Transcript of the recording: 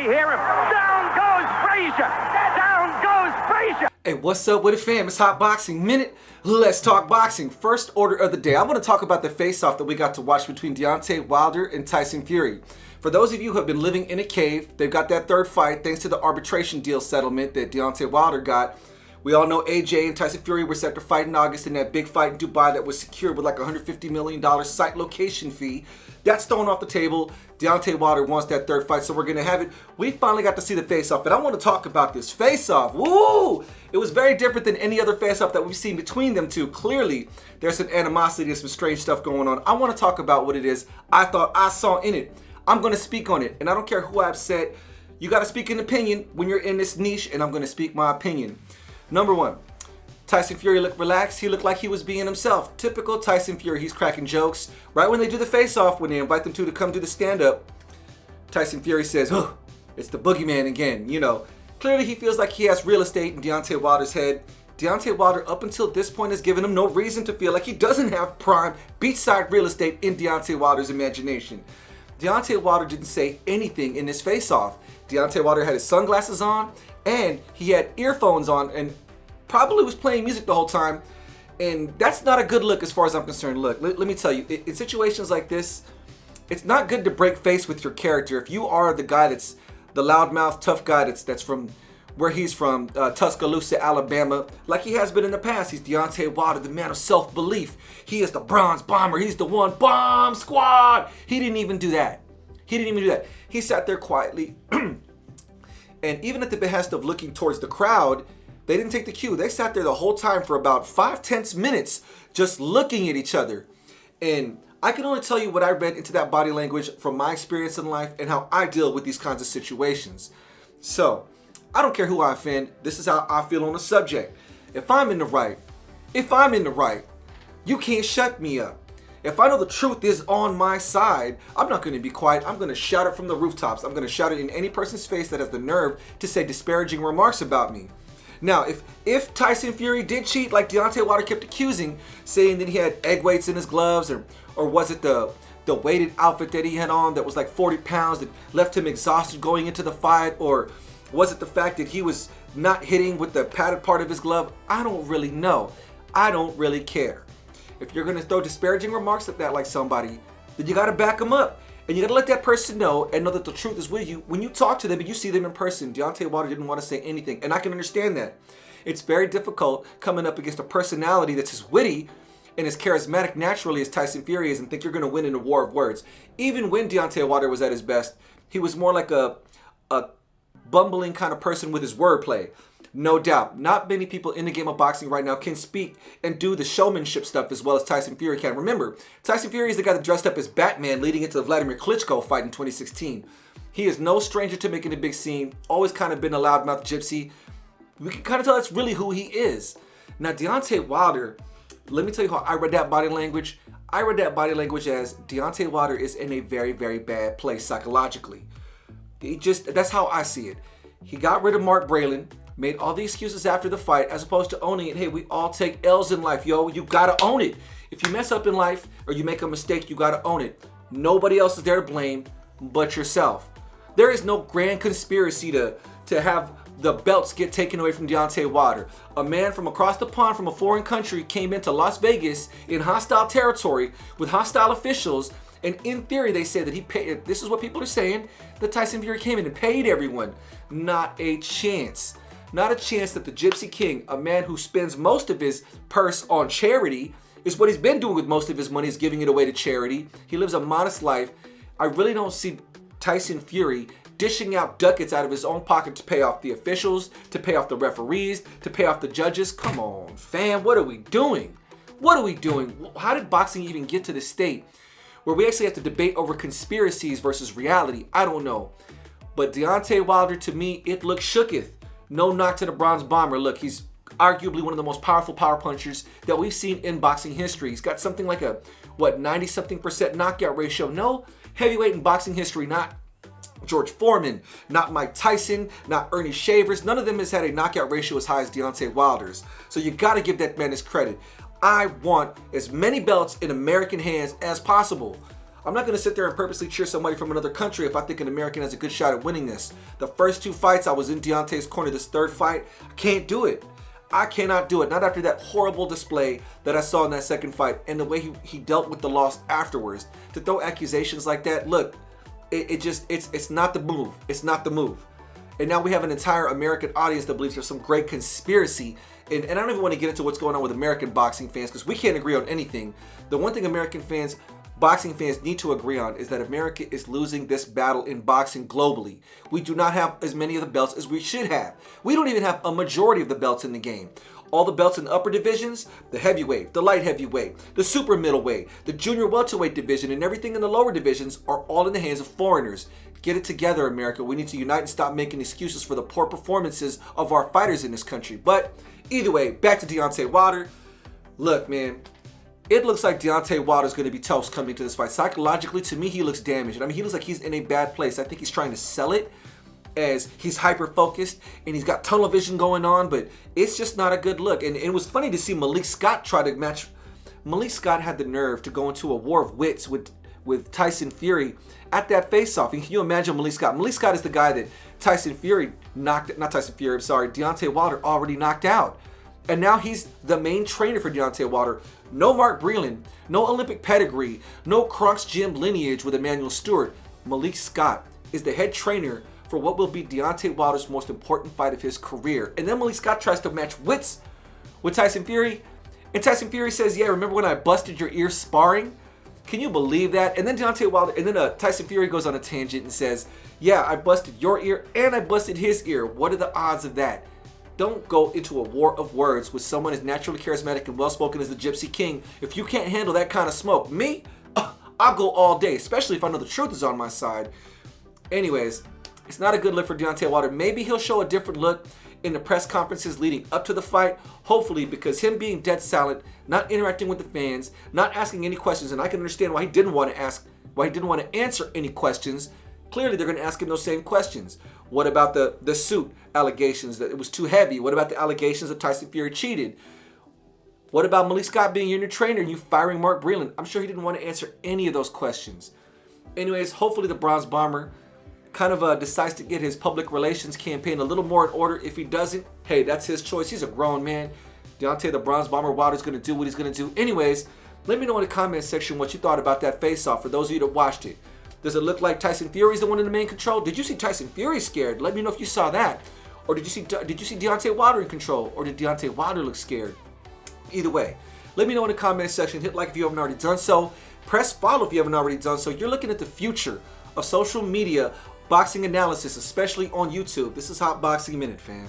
hear him. Down goes Frazier. Down goes Frazier. Hey, what's up with it, fam? It's Hot Boxing Minute. Let's talk boxing. First order of the day. I want to talk about the face-off that we got to watch between Deontay Wilder and Tyson Fury. For those of you who have been living in a cave, they've got that third fight thanks to the arbitration deal settlement that Deontay Wilder got. We all know AJ and Tyson Fury were set to fight in August in that big fight in Dubai that was secured with like a $150 million site location fee. That's thrown off the table. Deontay Wilder wants that third fight, so we're going to have it. We finally got to see the face-off, and I want to talk about this face-off. Woo! It was very different than any other face-off that we've seen between them two. Clearly, there's some animosity, there's some strange stuff going on. I want to talk about what it is I thought I saw in it. I'm going to speak on it, and I don't care who I upset. You got to speak an opinion when you're in this niche, and I'm going to speak my opinion. Number one, Tyson Fury looked relaxed. He looked like he was being himself. Typical Tyson Fury. He's cracking jokes. Right when they do the face-off, when they invite them to come do the stand-up, Tyson Fury says, oh, it's the boogeyman again. You know, clearly he feels like he has real estate in Deontay Wilder's head. Deontay Wilder, up until this point, has given him no reason to feel like he doesn't have prime beachside real estate in Deontay Wilder's imagination. Deontay Wilder didn't say anything in this face-off. Deontay Wilder had his sunglasses on, and he had earphones on, and probably was playing music the whole time, and that's not a good look as far as I'm concerned. Look, let me tell you, in situations like this, it's not good to break face with your character. If you are the guy that's the loudmouth, tough guy that's from where he's from, Tuscaloosa, Alabama, like he has been in the past. He's Deontay Wilder, the man of self-belief. He is the bronze bomber. He's the one bomb squad. He didn't even do that. He sat there quietly, and even at the behest of looking towards the crowd, they didn't take the cue. They sat there the whole time for about 5 minutes just looking at each other. And I can only tell you what I read into that body language from my experience in life and how I deal with these kinds of situations. So, I don't care who I offend. This is how I feel on the subject. If I'm in the right, you can't shut me up. If I know the truth is on my side, I'm not going to be quiet. I'm going to shout it from the rooftops. I'm going to shout it in any person's face that has the nerve to say disparaging remarks about me. Now, if Tyson Fury did cheat, like Deontay Wilder kept accusing, saying that he had egg weights in his gloves, or was it the weighted outfit that he had on that was like 40 pounds that left him exhausted going into the fight, or was it the fact that he was not hitting with the padded part of his glove? I don't really know. I don't really care. If you're going to throw disparaging remarks at that like somebody, then you got to back them up. And you got to let that person know and know that the truth is with you when you talk to them and you see them in person. Deontay Wilder didn't want to say anything, and I can understand that. It's very difficult coming up against a personality that's as witty and as charismatic naturally as Tyson Fury is and think you're going to win in a war of words. Even when Deontay Wilder was at his best, he was more like a bumbling kind of person with his wordplay. No doubt, not many people in the game of boxing right now can speak and do the showmanship stuff as well as Tyson Fury can. Remember, Tyson Fury is the guy that dressed up as Batman leading into the Vladimir Klitschko fight in 2016. He is no stranger to making a big scene, always kind of been a loudmouth gypsy. We can kind of tell that's really who he is. Now, Deontay Wilder, let me tell you how I read that body language. I read that body language as Deontay Wilder is in a very, very bad place psychologically. That's how I see it. He got rid of Mark Braylon, made all the excuses after the fight as opposed to owning it. Hey, we all take L's in life, yo. You gotta own it. If you mess up in life or you make a mistake, you gotta own it. Nobody else is there to blame but yourself. There is no grand conspiracy to have the belts get taken away from Deontay Wilder. A man from across the pond from a foreign country came into Las Vegas in hostile territory with hostile officials, and in theory they say that he paid, this is what people are saying, that Tyson Fury came in and paid everyone. Not a chance. Not a chance that the Gypsy King, a man who spends most of his purse on charity, is what he's been doing with most of his money, is giving it away to charity. He lives a modest life. I really don't see Tyson Fury dishing out ducats out of his own pocket to pay off the officials, to pay off the referees, to pay off the judges. Come on, fam, what are we doing? What are we doing? How did boxing even get to this state where we actually have to debate over conspiracies versus reality? I don't know. But Deontay Wilder, to me, it looks shooketh. No knock to the bronze bomber. Look, he's arguably one of the most powerful power punchers that we've seen in boxing history. He's got something like a, 90-something% knockout ratio. No heavyweight in boxing history, not George Foreman, not Mike Tyson, not Ernie Shavers. None of them has had a knockout ratio as high as Deontay Wilder's. So you got to give that man his credit. I want as many belts in American hands as possible. I'm not going to sit there and purposely cheer somebody from another country if I think an American has a good shot at winning this. The first 2 fights, I was in Deontay's corner. This 3rd fight, I can't do it. I cannot do it. Not after that horrible display that I saw in that 2nd fight and the way he dealt with the loss afterwards. To throw accusations like that, look, it's not the move. It's not the move. And now we have an entire American audience that believes there's some great conspiracy. And I don't even want to get into what's going on with American boxing fans because we can't agree on anything. The one thing boxing fans need to agree on is that America is losing this battle in boxing globally. We do not have as many of the belts as we should have. We don't even have a majority of the belts in the game. All the belts in the upper divisions, the heavyweight, the light heavyweight, the super middleweight, the junior welterweight division, and everything in the lower divisions are all in the hands of foreigners. Get it together, America. We need to unite and stop making excuses for the poor performances of our fighters in this country. But either way, back to Deontay Wilder. Look, man, it looks like Deontay Wilder's going to be toast coming to this fight. Psychologically, to me, he looks damaged. I mean, he looks like he's in a bad place. I think he's trying to sell it as he's hyper-focused and he's got tunnel vision going on, but it's just not a good look. And it was funny to see Malik Scott try to match. Malik Scott had the nerve to go into a war of wits with Tyson Fury at that face-off. And can you imagine Malik Scott? Malik Scott is the guy that Deontay Wilder already knocked out. And now he's the main trainer for Deontay Wilder. No Mark Breland, no Olympic pedigree, no Kronk's Gym lineage with Emmanuel Stewart. Malik Scott is the head trainer for what will be Deontay Wilder's most important fight of his career. And then Malik Scott tries to match wits with Tyson Fury. And Tyson Fury says, yeah, remember when I busted your ear sparring? Can you believe that? And then Tyson Fury goes on a tangent and says, yeah, I busted your ear and I busted his ear. What are the odds of that? Don't go into a war of words with someone as naturally charismatic and well-spoken as the Gypsy King. If you can't handle that kind of smoke, me, I'll go all day, especially if I know the truth is on my side. Anyways, it's not a good look for Deontay Wilder. Maybe he'll show a different look in the press conferences leading up to the fight, hopefully, because him being dead silent, not interacting with the fans, not asking any questions, and I can understand why he didn't want to answer any questions. Clearly, they're going to ask him those same questions. What about the suit allegations that it was too heavy? What about the allegations that Tyson Fury cheated? What about Malik Scott being your new trainer and you firing Mark Breland? I'm sure he didn't want to answer any of those questions. Anyways, hopefully the Bronze Bomber kind of decides to get his public relations campaign a little more in order. If he doesn't, hey, that's his choice. He's a grown man. Deontay the Bronze Bomber Wilder's going to do what he's going to do. Anyways, let me know in the comment section what you thought about that face-off for those of you that watched it. Does it look like Tyson Fury's the one in the main control? Did you see Tyson Fury scared? Let me know if you saw that. Or did you see Deontay Wilder in control? Or did Deontay Wilder look scared? Either way, let me know in the comment section. Hit like if you haven't already done so. Press follow if you haven't already done so. You're looking at the future of social media boxing analysis, especially on YouTube. This is Hot Boxing Minute, fam.